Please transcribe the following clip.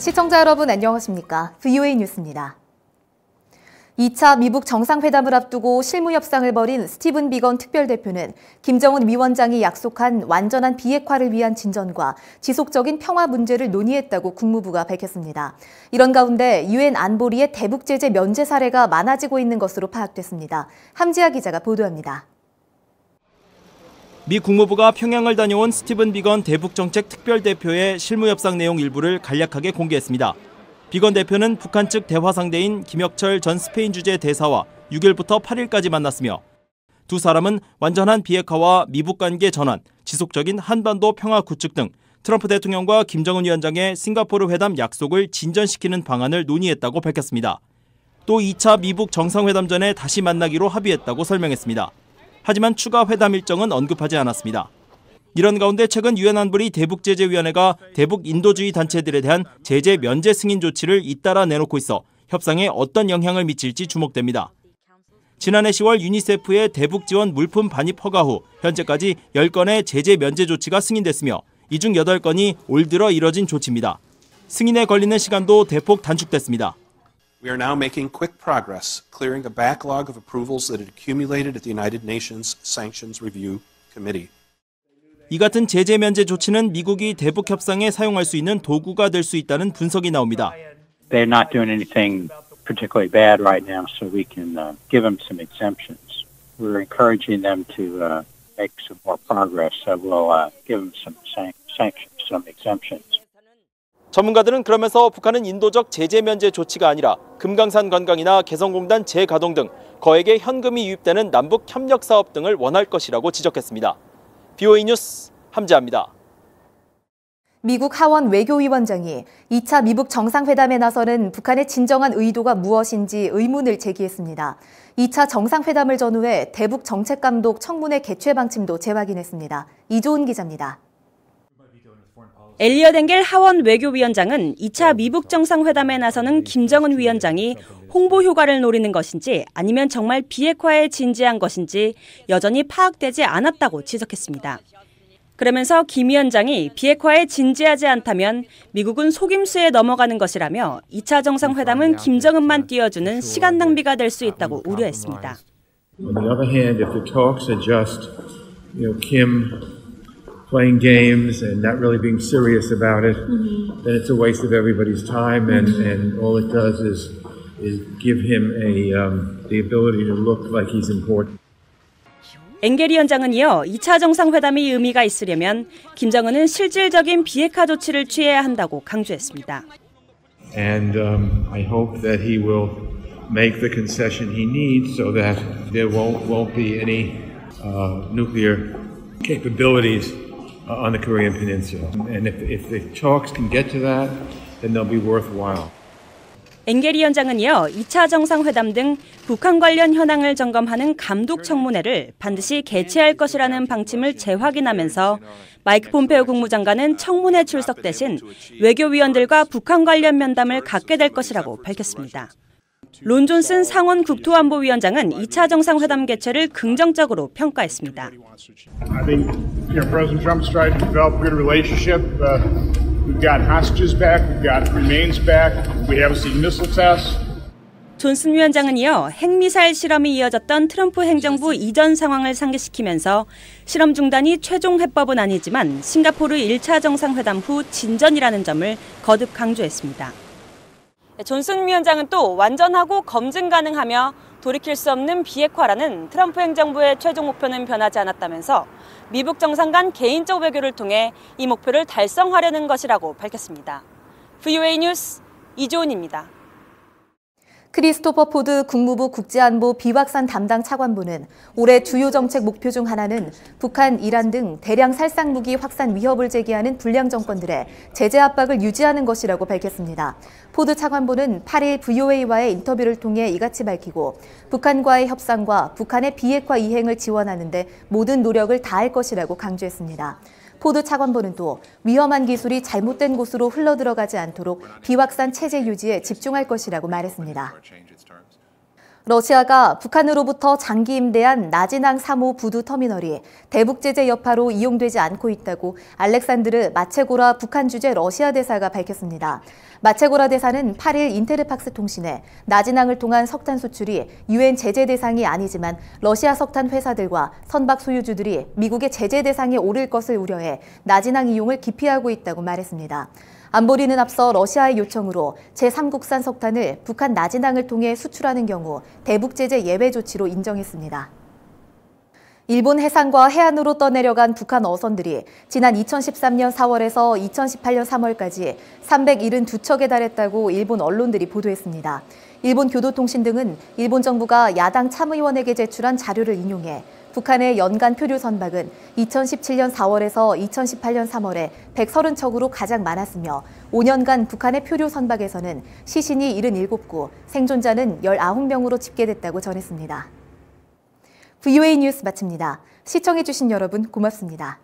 시청자 여러분 안녕하십니까? VOA 뉴스입니다. 2차 미북 정상회담을 앞두고 실무 협상을 벌인 스티븐 비건 특별대표는 김정은 위원장이 약속한 완전한 비핵화를 위한 진전과 지속적인 평화 문제를 논의했다고 국무부가 밝혔습니다. 이런 가운데 유엔 안보리의 대북 제재 면제 사례가 많아지고 있는 것으로 파악됐습니다. 함지아 기자가 보도합니다. 미 국무부가 평양을 다녀온 스티븐 비건 대북정책 특별대표의 실무 협상 내용 일부를 간략하게 공개했습니다. 비건 대표는 북한 측 대화 상대인 김혁철 전 스페인 주재 대사와 6일부터 8일까지 만났으며 두 사람은 완전한 비핵화와 미북 관계 전환, 지속적인 한반도 평화 구축 등 트럼프 대통령과 김정은 위원장의 싱가포르 회담 약속을 진전시키는 방안을 논의했다고 밝혔습니다. 또 2차 미북 정상회담 전에 다시 만나기로 합의했다고 설명했습니다. 하지만 추가 회담 일정은 언급하지 않았습니다. 이런 가운데 최근 유엔 안보리 대북제재위원회가 대북 인도주의 단체들에 대한 제재 면제 승인 조치를 잇따라 내놓고 있어 협상에 어떤 영향을 미칠지 주목됩니다. 지난해 10월 유니세프의 대북 지원 물품 반입 허가 후 현재까지 10건의 제재 면제 조치가 승인됐으며 이 중 8건이 올 들어 이뤄진 조치입니다. 승인에 걸리는 시간도 대폭 단축됐습니다. We are now making quick progress, clearing a backlog of approvals that had accumulated at the United Nations Sanctions Review Committee. 이 같은 제재 면제 조치는 미국이 대북 협상에 사용할 수 있는 도구가 될 수 있다는 분석이 나옵니다. They're not doing anything particularly bad right now, so we can give them some exemptions. We're encouraging them to make some more progress, so we'll give them some sanctions, some exemptions. 전문가들은 그러면서 북한은 인도적 제재 면제 조치가 아니라 금강산 관광이나 개성공단 재가동 등 거액의 현금이 유입되는 남북 협력 사업 등을 원할 것이라고 지적했습니다. VOA 뉴스 함지아입니다. 미국 하원 외교위원장이 2차 미북 정상회담에 나서는 북한의 진정한 의도가 무엇인지 의문을 제기했습니다. 2차 정상회담을 전후해 대북 정책감독 청문회 개최 방침도 재확인했습니다. 이조은 기자입니다. 엘리엇 엥겔 하원 외교위원장은 2차 미북 정상회담에 나서는 김정은 위원장이 홍보 효과를 노리는 것인지 아니면 정말 비핵화에 진지한 것인지 여전히 파악되지 않았다고 지적했습니다. 그러면서 김 위원장이 비핵화에 진지하지 않다면 미국은 속임수에 넘어가는 것이라며 2차 정상회담은 김정은만 띄워주는 시간 낭비가 될 수 있다고 우려했습니다. On the other hand, if the talks are just, Kim playing games and not really being serious about it, then it's a waste of everybody's time, and all it does is give him the ability to look like he's important. 엥겔 위원장은 이어 2차 정상회담이 의미가 있으려면 김정은은 실질적인 비핵화 조치를 취해야 한다고 강조했습니다. And I hope that he will make the concession he needs so that there won't be any nuclear capabilities on the Korean Peninsula. And if the talks can get to that, then they'll be worthwhile. 엥겔 위원장은 이어 2차 정상회담 등 북한 관련 현황을 점검하는 감독 청문회를 반드시 개최할 것이라는 방침을 재확인하면서 마이크 폼페오 국무장관은 청문회 출석 대신 외교위원들과 북한 관련 면담을 갖게 될 것이라고 밝혔습니다. 론 존슨 상원 국토안보위원장은 2차 정상회담 개최를 긍정적으로 평가했습니다. I think President Trump's tried to develop a good relationship. We've got hostages back, we've got remains back, we haven't seen missile tests. 존슨 위원장은 이어 핵미사일 실험이 이어졌던 트럼프 행정부 이전 상황을 상기시키면서 실험 중단이 최종 해법은 아니지만 싱가포르 1차 정상회담 후 진전이라는 점을 거듭 강조했습니다. 존슨 위원장은 또 완전하고 검증 가능하며 돌이킬 수 없는 비핵화라는 트럼프 행정부의 최종 목표는 변하지 않았다면서 미북 정상 간 개인적 외교를 통해 이 목표를 달성하려는 것이라고 밝혔습니다. VOA 뉴스 이조은입니다. 크리스토퍼 포드 국무부 국제안보 비확산 담당 차관보는 올해 주요 정책 목표 중 하나는 북한, 이란 등 대량 살상 무기 확산 위협을 제기하는 불량 정권들의 제재 압박을 유지하는 것이라고 밝혔습니다. 포드 차관보는 8일 VOA와의 인터뷰를 통해 이같이 밝히고 북한과의 협상과 북한의 비핵화 이행을 지원하는 데 모든 노력을 다할 것이라고 강조했습니다. 포드 차관보는 또 위험한 기술이 잘못된 곳으로 흘러들어가지 않도록 비확산 체제 유지에 집중할 것이라고 말했습니다. 러시아가 북한으로부터 장기 임대한 나진항 3호 부두 터미널이 대북 제재 여파로 이용되지 않고 있다고 알렉산드르 마체고라 북한 주재 러시아 대사가 밝혔습니다. 마체고라 대사는 8일 인테르팍스 통신에 나진항을 통한 석탄 수출이 유엔 제재 대상이 아니지만 러시아 석탄 회사들과 선박 소유주들이 미국의 제재 대상에 오를 것을 우려해 나진항 이용을 기피하고 있다고 말했습니다. 안보리는 앞서 러시아의 요청으로 제3국산 석탄을 북한 나진항을 통해 수출하는 경우 대북 제재 예외 조치로 인정했습니다. 일본 해상과 해안으로 떠내려간 북한 어선들이 지난 2013년 4월에서 2018년 3월까지 372척에 달했다고 일본 언론들이 보도했습니다. 일본 교도통신 등은 일본 정부가 야당 참의원에게 제출한 자료를 인용해 북한의 연간 표류 선박은 2017년 4월에서 2018년 3월에 130척으로 가장 많았으며 5년간 북한의 표류 선박에서는 시신이 77구, 생존자는 19명으로 집계됐다고 전했습니다. VOA 뉴스 마칩니다. 시청해주신 여러분 고맙습니다.